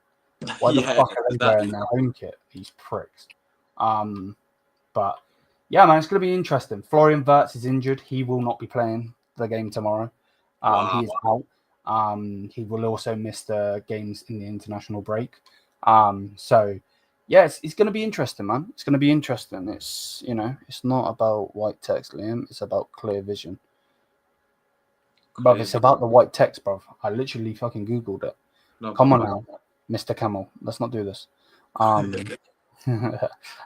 Why the fuck are they wearing their home kit? These pricks. But yeah, man, it's going to be interesting. Florian Wirtz is injured. He will not be playing the game tomorrow. He is out. He will also miss the games in the international break. So, yeah, it's going to be interesting, man. It's going to be interesting. It's, it's not about white text, Liam. It's about clear vision. Bruv, it's about the white text, bruv. I literally fucking Googled it. No, come on now, Mr. Camel. Let's not do this.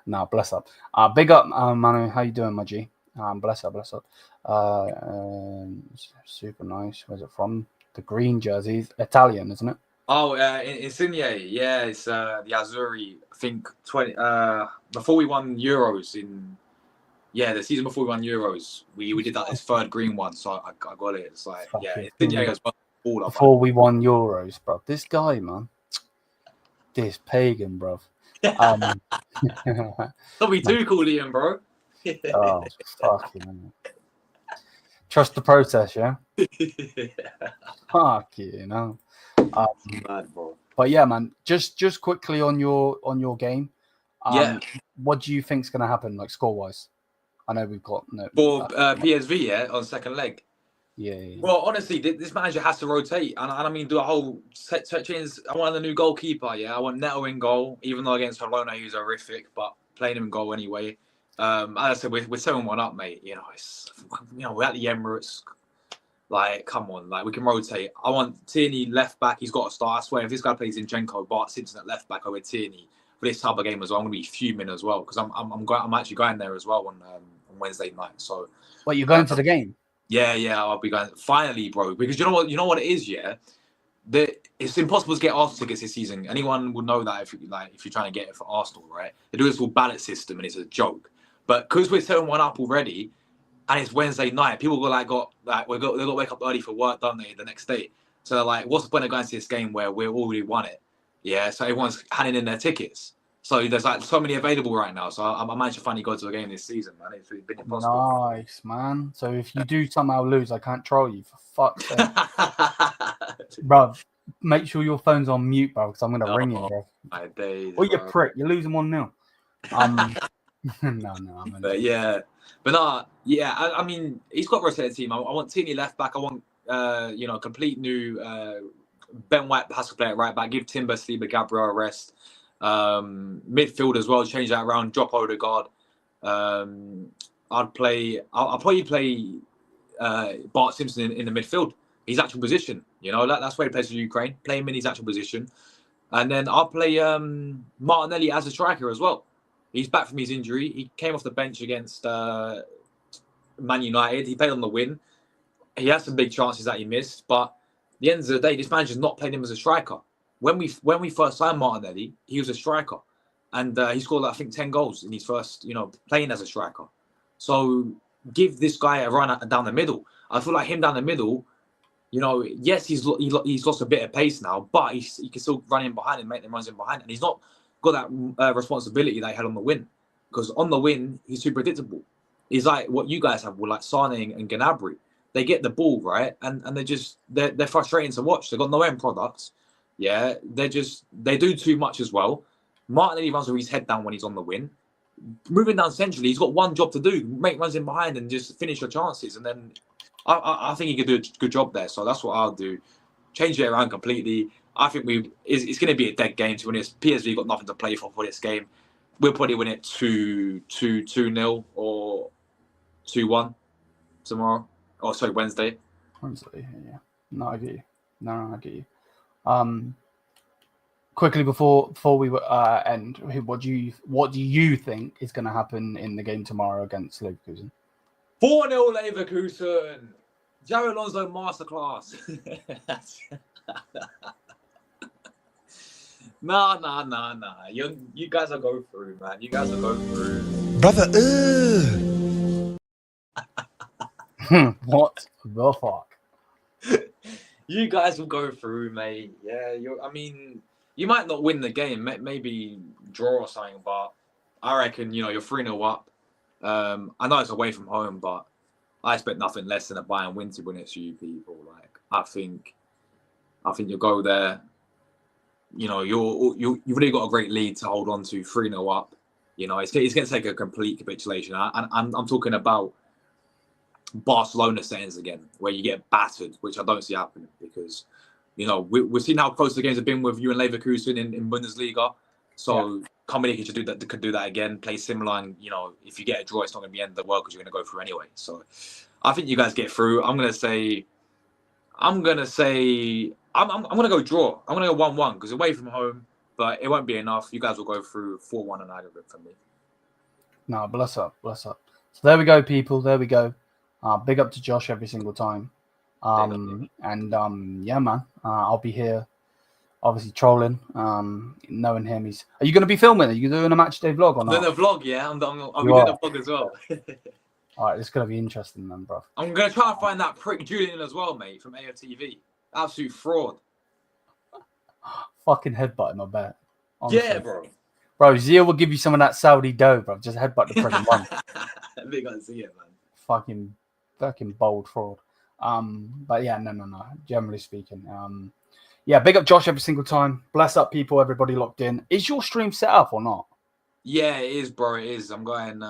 No, bless up. Big up, Manu. How you doing, my G? Bless up. Super nice. Where's it from? The green jerseys. Italian, isn't it? Oh, Insigne. Yeah, it's the Azzurri. I think 20. Before we won Euros the season before we won Euros, we did that this third green one. So I got it. It's like Insigne goes all up. Before we won Euros, bro. This guy, man. This pagan, bro. Don't be too cool, Liam, bro. Oh, fuck you, man. Trust the process, yeah? Fuck you, Mad, bro. But yeah, man, just quickly on your game. What do you think's going to happen, like, score-wise? I know we've got... For PSV, on second leg? Yeah. Well, honestly, this manager has to rotate, and I mean, do a whole change. I want a new goalkeeper. Yeah, I want Neto in goal, even though against Barcelona he was horrific, but playing him in goal anyway. As I said, we're 7-1 up, mate. We're at the Emirates. Like, come on, like we can rotate. I want Tierney left back. He's got to start. I swear, if this guy plays Zinchenko, Bart Simpson at left back over Tierney for this type of game as well, I'm gonna be fuming as well because I'm actually going there as well on Wednesday night. So, wait, you're going to the game? Yeah, I'll be going finally, bro. Because you know what it is, yeah. It's impossible to get Arsenal tickets this season. Anyone would know that if you're trying to get it for Arsenal, right? They do this full ballot system, and it's a joke. But because we're 7-1 up already, and it's Wednesday night, people they've got to wake up early for work, don't they? The next day, so they're like, what's the point of going to this game where we're already won it? Yeah, so everyone's handing in their tickets. So there's like so many available right now. So I managed to finally go to a game this season, man. It's been impossible. Nice, man. So if you do somehow lose, I can't troll you, for fuck's sake. Bro, make sure your phone's on mute, bro, because I'm going to ring you, bro. My days, you prick. You're losing 1-0. No. I mean, he's got a rotated team. I want Tierney left back. I want, complete new Ben White has to play at right back. Give Timber, Saliba, Gabriel a rest. Midfield as well, change that around, drop Odegaard. I'll probably play Bart Simpson in the midfield, his actual position. That's where he plays for Ukraine. Play him in his actual position, and then I'll play Martinelli as a striker as well. He's back from his injury. He came off the bench against Man United. He played on the win. He had some big chances that he missed, but at the end of the day, this manager's not playing him as a striker. When we first signed Martinelli, he was a striker, and he scored, I think, 10 goals in his first, playing as a striker. So give this guy a run down the middle. I feel like him down the middle, yes, he's lost a bit of pace now, but he can still run in behind and make them runs in behind, and he's not got that responsibility that he had on the win. Because on the win, he's too predictable. He's like what you guys have with like Sane and Gnabry. They get the ball right, and they're frustrating to watch. They've got no end products. Yeah, they do too much as well. Martinelli runs with his head down when he's on the win. Moving down centrally, he's got one job to do: make runs in behind and just finish your chances. And then I think he could do a good job there. So that's what I'll do. Change it around completely. I think it's going to be a dead game. To be honest, PSV got nothing to play for this game. We'll probably win it 2-0 or 2-1 tomorrow. Oh, sorry, Wednesday. Yeah. No, I get you. No, I get you. Quickly before we end, what do you think is going to happen in the game tomorrow against Leverkusen? 4-0 Leverkusen. Jared Alonso masterclass. Nah. You guys will go through, man. You guys will go through. Brother, What the fuck? You guys will go through, mate. Yeah, you might not win the game, maybe draw or something, but I reckon, you're 3-0 up. I know it's away from home, but I expect nothing less than a Bayern win to win it to you people. Like, I think you'll go there. You've already got a great lead to hold on to, 3-0 up. It's going to take a complete capitulation. I'm talking about Barcelona settings again, where you get battered, which I don't see happening because, we've seen how close the games have been with you and Leverkusen in Bundesliga. So Munich could do that again, play similar, and if you get a draw, it's not going to be the end of the world because you're going to go through anyway. So I think you guys get through. I'm going to go draw. I'm going to go 1-1 because away from home, but it won't be enough. You guys will go through 4-1 and aggregate for me. No, bless up. So there we go, people. There we go. Big up to Josh every single time. Yeah, man. I'll be here, obviously trolling. Knowing him, Are you going to be filming? Are you doing a match day vlog or not? I'm doing a vlog, yeah. I'll be doing a vlog as well. All right, it's going to be interesting then, bro. I'm going to try and find that prick Julian as well, mate, from AFTV. Absolute fraud. Fucking headbutt him, I bet. Honestly. Yeah, bro. Bro, Zia will give you some of that Saudi dough, bro. Just headbutt the prison one. Big on see it, man. Fucking bold fraud. But yeah, no. Generally speaking, yeah, big up Josh every single time. Bless up people, everybody locked in. Is your stream set up or not? Yeah, it is, bro. It is. I'm going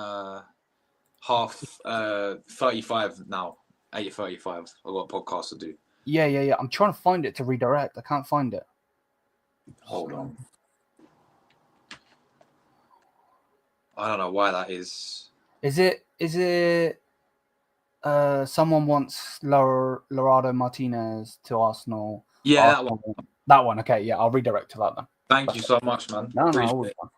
half 35 now. 8:35. I've got a podcast to do. Yeah. I'm trying to find it to redirect. I can't find it. Hold on. I don't know why that is. Is it someone wants Laurado Martinez to Arsenal? Yeah, Arsenal. That one. Okay, yeah, I'll redirect to that then. Thank you so much, man. No,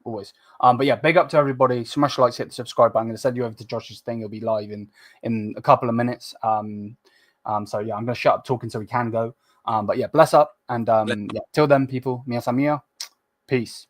always. But yeah, big up to everybody. Smash the likes, hit the subscribe button. I'm going to send you over to Josh's thing. He'll be live in a couple of minutes. So yeah, I'm going to shut up talking so we can go. But yeah, bless up. And yeah, till then, people, mia sa mia. Peace.